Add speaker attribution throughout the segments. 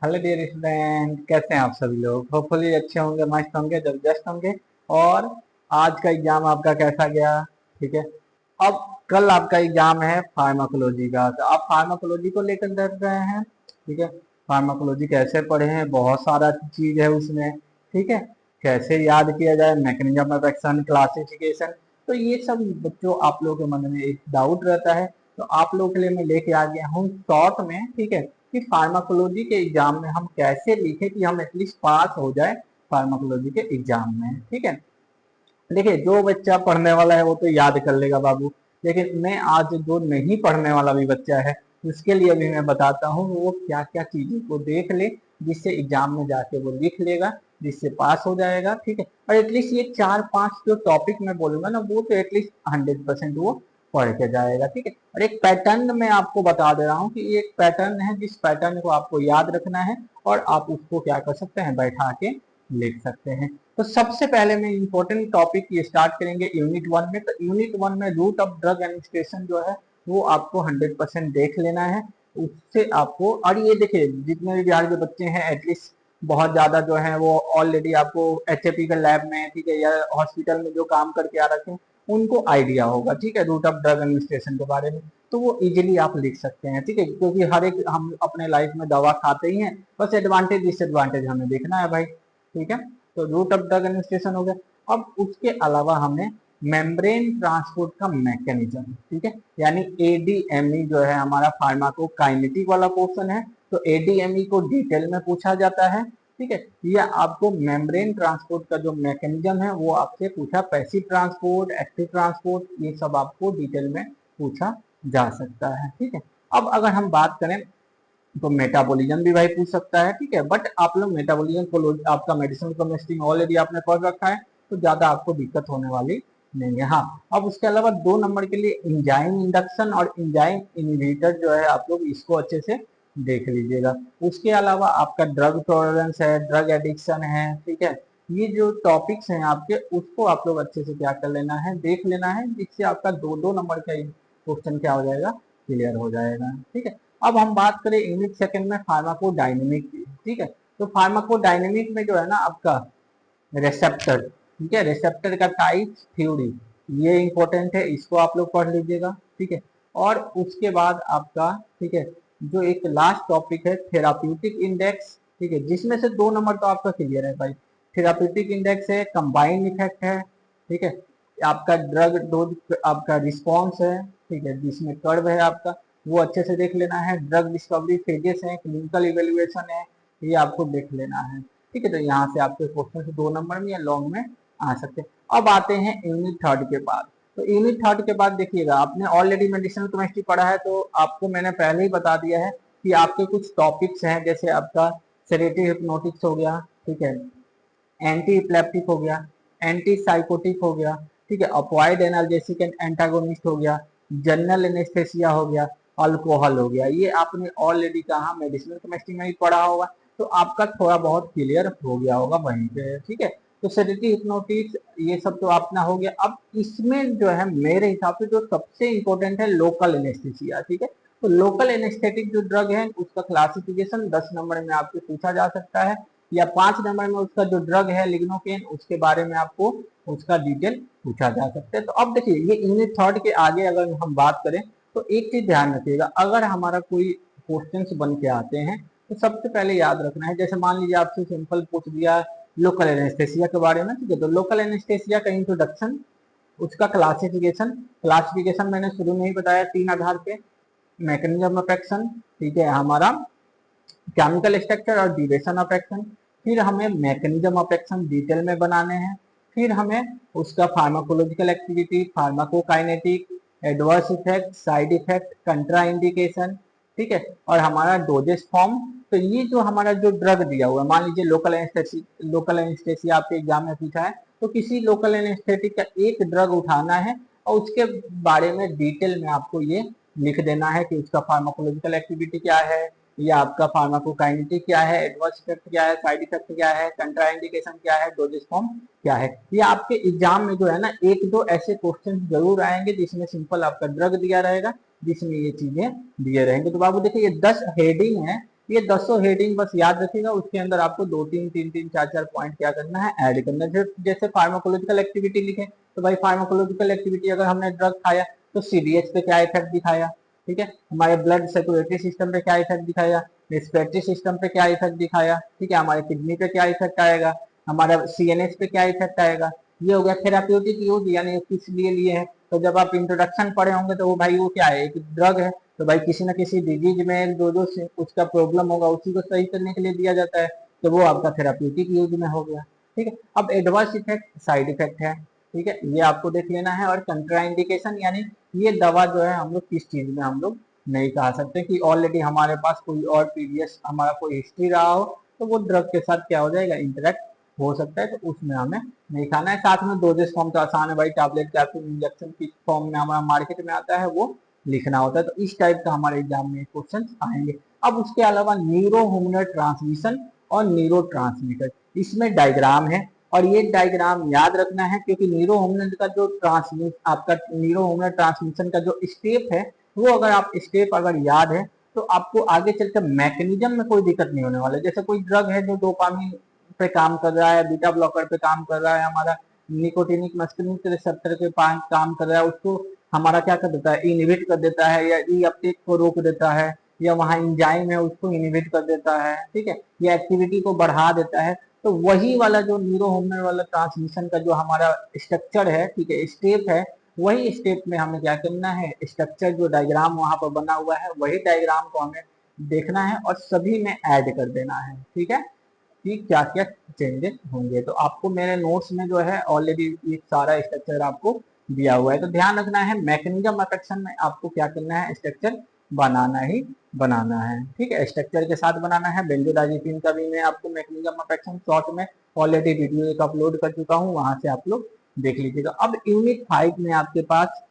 Speaker 1: Hello dear student, कैसे हैं आप सभी लोग। होपफुली अच्छे होंगे, मस्त होंगे, जबरदस्त होंगे। और आज का एग्जाम आपका कैसा गया? ठीक है। अब कल आपका एग्जाम है फार्माकोलॉजी का, तो आप फार्माकोलॉजी को लेकर डर रहे हैं। ठीक है। फार्माकोलॉजी कैसे पढ़े हैं, बहुत सारा चीज है उसमें। ठीक है। कैसे याद किया जाए, मैकेनिज्म ऑफ एक्शन, क्लासिफिकेशन, तो ये सब बच्चों आप लोगों के मन में एक डाउट रहता है। तो आप लोगों के लिए मैं लेके आ गया हूँ शॉर्ट में। ठीक है। कि फार्माकोलॉजी के एग्जाम में हम कैसे लिखें कि हम एटलीस्ट पास हो जाए फार्माकोलॉजी के एग्जाम में। ठीक है। देखिए, जो बच्चा पढ़ने वाला है वो तो याद कर लेगा बाबू। लेकिन मैं आज जो नहीं पढ़ने वाला भी बच्चा है उसके लिए भी मैं बताता हूँ वो क्या क्या चीजों को देख ले, जिससे एग्जाम में जाके वो लिख लेगा, जिससे पास हो जाएगा। ठीक है। और एटलीस्ट ये 4-5 जो टॉपिक मैं बोलूंगा ना, वो तो एटलीस्ट 100% वो पढ़ के जाएगा। ठीक है। और एक पैटर्न मैं आपको बता दे रहा हूँ कि ये एक पैटर्न है, जिस पैटर्न को आपको याद रखना है और आप उसको क्या कर सकते हैं, बैठा के लिख सकते हैं। तो सबसे पहले मैं इंपॉर्टेंट टॉपिक ये स्टार्ट करेंगे यूनिट 1 में। तो यूनिट 1 में रूट ऑफ ड्रग एडमिनिस्ट्रेशन जो है वो आपको 100% देख लेना है। उससे आपको, और ये देखिए जितने भी बिहार के बच्चे हैं एटलीस्ट बहुत ज्यादा जो है वो ऑलरेडी आपको एचएपी के लैब में, ठीक है, या हॉस्पिटल में जो काम करके आ रखे हैं उनको आइडिया होगा। ठीक है, रूट ऑफ ड्रग एडमिनिस्ट्रेशन के बारे में। तो वो इजीली आप लिख सकते हैं। ठीक है, क्योंकि हर एक हम अपने लाइफ में दवा खाते ही हैं, बस एडवांटेज डिसएडवांटेज हमें देखना है भाई। ठीक है। तो रूट ऑफ ड्रग एडमिनिस्ट्रेशन हो गया। अब उसके अलावा हमें मेम्ब्रेन ट्रांसपोर्ट का मैकेनिज्म, ठीक है, यानी एडीएमई जो है हमारा फार्माकोकाइनेटिक वाला पोर्शन है। तो एडीएमई को डिटेल में पूछा जाता है। ठीक है। या आपको मेम्ब्रेन ट्रांसपोर्ट का जो मैकेनिज्म है वो आपसे पूछा, पैसिव ट्रांसपोर्ट, एक्टिव ट्रांसपोर्ट, ये सब आपको डिटेल में पूछा जा सकता है। ठीक है। अब अगर हम बात करें तो मेटाबॉलिज्म भी भाई पूछ सकता है। ठीक है। बट आप लोग मेटाबॉलिज्म को आपका मेडिसिन केमिस्ट्री में ऑलरेडी आपने पढ़ रखा है, तो ज्यादा आपको दिक्कत होने वाली नहीं है। हाँ, अब उसके अलावा 2 नंबर के लिए इंजाइम इंडक्शन और इंजाइम इनहिबिटर जो है आप लोग इसको अच्छे से देख लीजिएगा। उसके अलावा आपका ड्रग टॉलरेंस है, ड्रग एडिक्शन है। ठीक है। ये जो टॉपिक्स हैं आपके, उसको आप लोग अच्छे से क्या कर लेना है, देख लेना है, जिससे आपका 2-2 नंबर का क्वेश्चन क्या हो जाएगा, क्लियर हो जाएगा। ठीक है। अब हम बात करें यूनिट सेकंड में फार्माकोडायनेमिक की। ठीक है। तो फार्माकोडायनेमिक में जो है ना आपका रिसेप्टर, ठीक है, रिसेप्टर का टाइप थ्योरी, ये इंपॉर्टेंट है, इसको आप लोग पढ़ लीजिएगा। ठीक है। और उसके बाद आपका, ठीक है, जो एक लास्ट टॉपिक है थेराप्यूटिक इंडेक्स। ठीक है, जिसमें से 2 नंबर तो आपका क्लियर है भाई। थेराप्यूटिक इंडेक्स है, कंबाइंड इफेक्ट है। ठीक है। आपका ड्रग डोज, आपका रिस्पॉन्स है। ठीक है, जिसमें कर्व है आपका, वो अच्छे से देख लेना है। ड्रग डिस्कवरी फेजेस है, क्लिनिकल इवेल्युएशन है, ये आपको देख लेना है। ठीक है। तो यहाँ से आपके क्वेश्चन 2 नंबर में या लॉन्ग में आ सकते हैं। अब आते हैं यूनिट 3 के बाद। तो यूनिट 3 के बाद देखिएगा, आपने ऑलरेडी मेडिसिनल केमिस्ट्री पढ़ा है, तो आपको मैंने पहले ही बता दिया है कि आपके कुछ टॉपिक्स हैं, जैसे आपका सेडेटिव हिप्नोटिक्स हो गया। ठीक है। एंटी इपिलेप्टिक हो गया, एंटी साइकोटिक हो गया। ठीक है। अपवाइड एनाल्जेसिक एंटागोनिस्ट हो गया, जनरल एनेस्थेसिया हो गया, अल्कोहल हो गया। ये आपने ऑलरेडी कहा मेडिसिनल केमिस्ट्री में ही पढ़ा होगा, तो आपका थोड़ा बहुत क्लियर हो गया होगा वहीं पे। ठीक है। तो सेडेटिव हिप्नोटिक्स ये सब तो अपना हो गया। अब इसमें जो है मेरे हिसाब से जो सबसे इंपॉर्टेंट है लोकल एनेस्थेसिया। ठीक है। तो लोकल एनेस्थेटिक जो ड्रग है उसका क्लासिफिकेशन 10 नंबर में आपसे पूछा जा सकता है, या 5 नंबर में उसका जो ड्रग है लिग्नोकेन, उसके बारे में आपको उसका डिटेल पूछा जा सकता है। तो अब देखिए, ये यूनिट 3 के आगे अगर हम बात करें तो एक चीज ध्यान रखिएगा, अगर हमारा कोई क्वेश्चन बन के आते हैं तो सबसे पहले याद रखना है, जैसे मान लीजिए आपसे सिंपल पूछ दिया लोकल एनेस्थेसिया के बारे में। ठीक है। तो लोकल एनेस्थेसिया का इंट्रोडक्शन, उसका क्लासिफिकेशन, क्लासिफिकेशन मैंने शुरू में ही बताया 3 आधार पे, मैकेनिज्म ऑफ एक्शन, ठीक है, हमारा केमिकल स्ट्रक्चर और ड्यूरेशन ऑफ एक्शन। फिर हमें मैकेनिज्म ऑफ एक्शन डिटेल में बनाने हैं। फिर हमें उसका pharmacological activity, pharmacokinetic, adverse effect, side effect, contraindication, ठीक है, और हमारा डोजेस फॉर्म। तो ये जो हमारा जो ड्रग दिया हुआ है, मान लीजिए लोकल एनेस्थेसिया आपके एग्जाम में पूछा है, तो किसी लोकल एनेस्थेटिक का एक ड्रग उठाना है और उसके बारे में डिटेल में आपको ये लिख देना है कि उसका फार्माकोलॉजिकल एक्टिविटी क्या है, या आपका फार्माकोकाइनेटिक क्या है, एडवर्स इफेक्ट क्या है, साइड इफेक्ट क्या है, कंट्राइंडिकेशन क्या है, डोजेस फॉर्म क्या है। ये आपके एग्जाम में जो है ना 1-2 ऐसे क्वेश्चन जरूर आएंगे जिसमें सिंपल आपका ड्रग दिया रहेगा, जिसमें ये चीजें दिए रहेंगे। तो बाबू देखिए, ये 10 हेडिंग है, ये 10 हेडिंग बस याद रखिएगा, उसके अंदर आपको 2-3 3-3 4-4 पॉइंट क्या करना है, ऐड करना है। जैसे फार्माकोलॉजिकल एक्टिविटी लिखे तो भाई फार्माकोलॉजिकल एक्टिविटी अगर हमने ड्रग खाया तो सीडीएच पे क्या इफेक्ट दिखाया, ठीक है, हमारे ब्लड सर्कुलेटरी सिस्टम पे क्या इफेक्ट दिखाया, रिस्पिरेटरी सिस्टम पे क्या इफेक्ट दिखाया, ठीक है, हमारे किडनी पे क्या इफेक्ट आएगा, हमारा सीएनएस पे क्या इफेक्ट आएगा। ये हो गया थेराप्यूटिक यूज, यानी किस लिए लिए है। तो जब आप इंट्रोडक्शन पढ़े होंगे तो वो भाई वो क्या है, एक ड्रग है, तो भाई किसी ना किसी डिजीज में जो उसका प्रॉब्लम होगा उसी को सही करने के लिए दिया जाता है, तो वो आपका थेराप्यूटिक यूज में हो गया, ठीक है। अब एडवर्स इफेक्ट साइड इफेक्ट है, ठीक है, ये आपको देख लेना है। और कंट्राइंडिकेशन यानी ये दवा जो है हम लोग किस चीज में हम लोग नहीं खा सकते, कि ऑलरेडी हमारे पास कोई और प्रीवियस हमारा कोई हिस्ट्री रहा हो तो वो ड्रग के साथ क्या हो जाएगा, इंटरेक्ट हो सकता है, तो उसमें हमें नहीं खाना है। साथ में डोजेस फॉर्म तो आसान है भाई, टैबलेट कैप्सूल इंजेक्शन की फॉर्म में हमारा मार्केट में आता है वो लिखना होता है। तो इस टाइप का हमारे एग्जाम में क्वेश्चन आएंगे। अब उसके अलावा न्यूरो ह्यूमरल ट्रांसमिशन और न्यूरो ट्रांसमीटर, इसमें डायग्राम है और ये डायग्राम याद रखना है, क्योंकि न्यूरो ह्यूमरल का जो ट्रांसमिट आपका न्यूरो ह्यूमरल ट्रांसमिशन का जो स्टेप है वो अगर आप स्टेप अगर याद है तो आपको आगे चलकर मैकेनिज्म में कोई दिक्कत नहीं होने वाला। जैसे कोई ड्रग है जो डोपामिन पे काम कर रहा है, बीटा ब्लॉकर पे काम कर रहा है, हमारा निकोटिनिक मस्कुलिनिक रिसेप्टर के पास काम कर रहा है, उसको हमारा क्या कर देता है, इनहिबिट कर देता है, या ई अपटेक को रोक देता है, या वहाँ एंजाइम है उसको इनहिबिट कर देता है, ठीक है, या एक्टिविटी को बढ़ा देता है। तो वही वाला जो न्यूरो ह्यूमरल वाला ट्रांसमिशन का जो हमारा स्ट्रक्चर है, ठीक है, स्टेप है, वही स्टेप में हमें क्या करना है, स्ट्रक्चर जो डायग्राम वहां पर बना हुआ है वही डायग्राम को हमें देखना है और सभी में ऐड कर देना है, ठीक है, कि क्या क्या चेंजेस होंगे। तो आपको मेरे नोट्स में जो है ऑलरेडी ये सारा स्ट्रक्चर आपको दिया हुआ है। तो ध्यान रखना है मैकेनिज्म ऑफ एक्शन में आपको क्या करना है, स्ट्रक्चर बनाना ही बनाना है, ठीक है, स्ट्रक्चर के साथ बनाना है। बेंजोडाइजीपीन का भी मैं आपको मैकेनिज्म ऑफ एक्शन शॉर्ट में ऑलरेडी वीडियो एक अपलोड कर चुका हूँ, वहां से आप लोग देख लीजिएगा। अब यूनिट 5 में आपके पास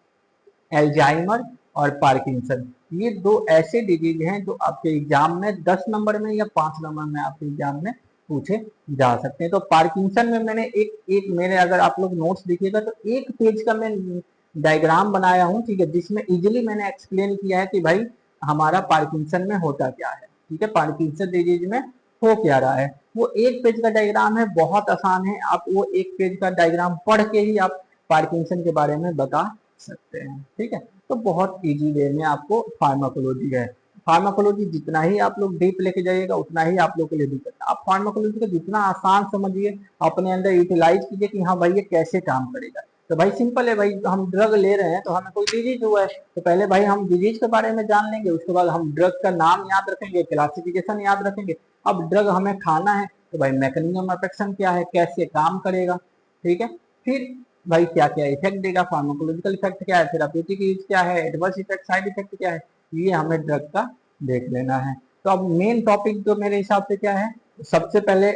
Speaker 1: एल्जाइमर और पार्किंसन, ये दो ऐसे डिजीज हैं जो आपके एग्जाम में 10 नंबर में या 5 नंबर में आपके एग्जाम में पूछे जा सकते हैं। तो पार्किंसन में मैंने एक मेरे अगर आप लोग नोट्स देखिएगा तो एक पेज का मैं डायग्राम बनाया हूँ, ठीक है, जिसमें इजिली मैंने एक्सप्लेन किया है कि भाई हमारा पार्किंसन में होता क्या है, ठीक है, पार्किंसन डिजीज में हो क्या रहा है। वो एक पेज का डायग्राम है, बहुत आसान है, आप वो एक पेज का डायग्राम पढ़ के ही आप पार्किंसन के बारे में बता सकते हैं, ठीक है। तो बहुत इजी वे में आपको फार्माकोलॉजी है, फार्माकोलॉजी जितना ही आप लोग डीप लेके जाइएगा उतना ही आप लोग के लिए दिक्कत है। आप फार्माकोलॉजी को जितना आसान समझिए, अपने अंदर यूटिलाइज कीजिए कि हाँ भाई ये कैसे काम करेगा। तो भाई सिंपल है भाई, हम ड्रग ले रहे हैं तो हमें कोई डिजीज हुआ है तो पहले भाई हम डिजीज के बारे में जान लेंगे, उसके बाद हम ड्रग का नाम याद रखेंगे, क्लासिफिकेशन याद रखेंगे। अब ड्रग हमें खाना है तो भाई मैकेनिज्म ऑफ एक्शन क्या है, कैसे काम करेगा, ठीक है, फिर भाई क्या क्या इफेक्ट देगा, फार्माकोलॉजिकल इफेक्ट क्या है, थेराप्यूटिक यूज क्या है, एडवर्स इफेक्ट साइड इफेक्ट क्या है, ये हमें ड्रग का देख लेना है। तो अब मेन टॉपिक जो मेरे हिसाब से क्या है, सबसे पहले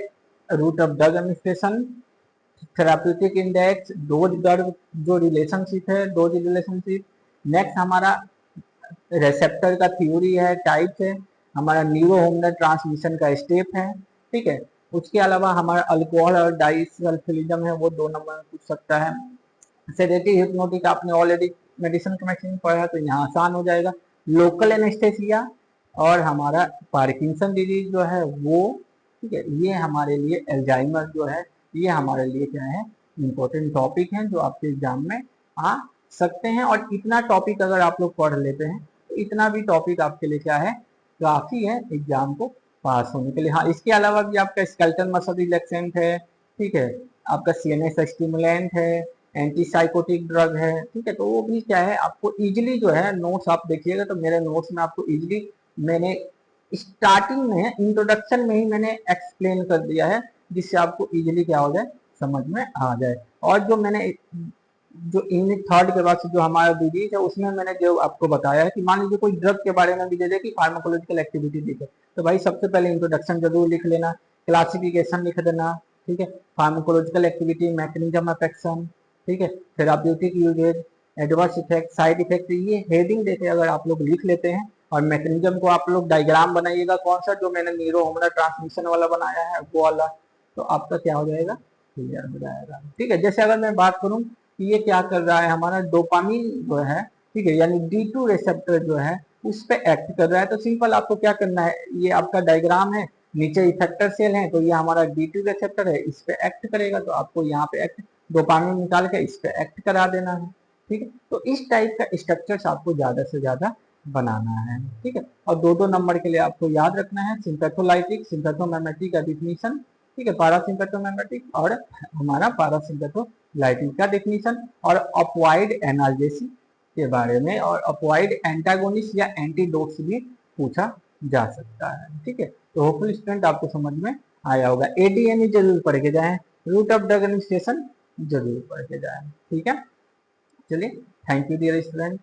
Speaker 1: route of drug administration, therapeutic index, dose drug जो रिलेशनशिप है, डोज रिलेशनशिप, नेक्स्ट हमारा रेसेप्टर का थ्योरी है, टाइप्स है, हमारा न्यूरो ह्यूमरल ट्रांसमिशन का स्टेप है, ठीक है। उसके अलावा हमारा अल्कोहल और डाइसल्फिलिज्म है, वो 2 नंबर में पूछ सकता है। सेडेटिव हिप्नोटिक आपने ऑलरेडी मेडिसिन केमिस्ट्री में पढ़ा तो यहाँ आसान हो जाएगा। लोकल एनेस्थेसिया और हमारा पार्किंसन डिजीज जो है वो, ठीक है, ये हमारे लिए एल्जाइमर जो है ये हमारे लिए क्या है, इंपॉर्टेंट टॉपिक है जो आपके एग्जाम में आ सकते हैं। और इतना टॉपिक अगर आप लोग पढ़ लेते हैं तो इतना भी टॉपिक आपके लिए क्या है, काफी है एग्जाम को पास होने के लिए। हाँ, इसके अलावा भी आपका स्केलेटल मसल रिलैक्सेंट है, ठीक है, आपका सीएनएस स्टिमुलेंट है, एंटीसाइकोटिक ड्रग है, ठीक है, तो वो भी क्या है आपको इजिली जो है नोट्स आप देखिएगा तो मेरे नोट्स में आपको इजिली मैंने स्टार्टिंग में इंट्रोडक्शन में ही मैंने एक्सप्लेन कर दिया है, जिससे आपको इजिली क्या हो जाए, समझ में आ जाए। और जो मैंने जो यूनिट 3 के बाद से जो हमारा डिजीज है उसमें मैंने जो आपको बताया है कि मान लीजिए कोई ड्रग के बारे में भी दे दे कि फार्माकोलॉजिकल एक्टिविटी दिखे, तो भाई सबसे पहले इंट्रोडक्शन जरूर लिख लेना, क्लासिफिकेशन लिख देना, ठीक है, pharmacological activity, mechanism of action, ठीक है, therapeutic uses, adverse effect, side effect, ये हेडिंग देके अगर आप लोग लिख लेते हैं और मैकेनिज्म को आप लोग डायग्राम बनाइएगा, कौन सा जो मैंने न्यूरो ह्यूमरल ट्रांसमिशन वाला बनाया है वो वाला, तो आपका क्या हो जाएगा, क्लियर हो जाएगा, ठीक है। जैसे अगर मैं बात करूं कि ये क्या कर रहा है, हमारा डोपामिन जो है, ठीक है, यानी D2 रिसेप्टर जो है उस पे एक्ट कर रहा है। तो सिंपल आपको क्या करना है, ये आपका डायग्राम है, नीचे इफेक्टर सेल है, तो ये हमारा D2 रिसेप्टर है, इस पे एक्ट करेगा, तो आपको यहाँ पे एक्ट डोपामिन निकाल के इस पे एक्ट करा देना है। ठीक है, तो इस टाइप का स्ट्रक्चर्स आपको ज्यादा से ज्यादा बनाना है। ठीक है, और दो दो नंबर के लिए आपको याद रखना है सिंपैथोलाइटिक, सिंपैथोमिमेटिक का डिफिनीशन। ठीक है, पारासिम्पैथोमिमेटिक और हमारा पारासिम्पैथोलाइटिक का डिफिनीशन, और अपवाइड एनाल्जेसिक के बारे में, और अपवाइड एंटागोनिस्ट या एंटीडोट्स भी पूछा जा सकता है। ठीक है, तो होपफुल स्टूडेंट आपको समझ में आया होगा। ADME जरूर पढ़ के जाएं, रूट ऑफ ड्रग एडमिनिस्ट्रेशन जरूर पढ़ के जाएं। ठीक है, चलिए, थैंक यू डियर स्टूडेंट।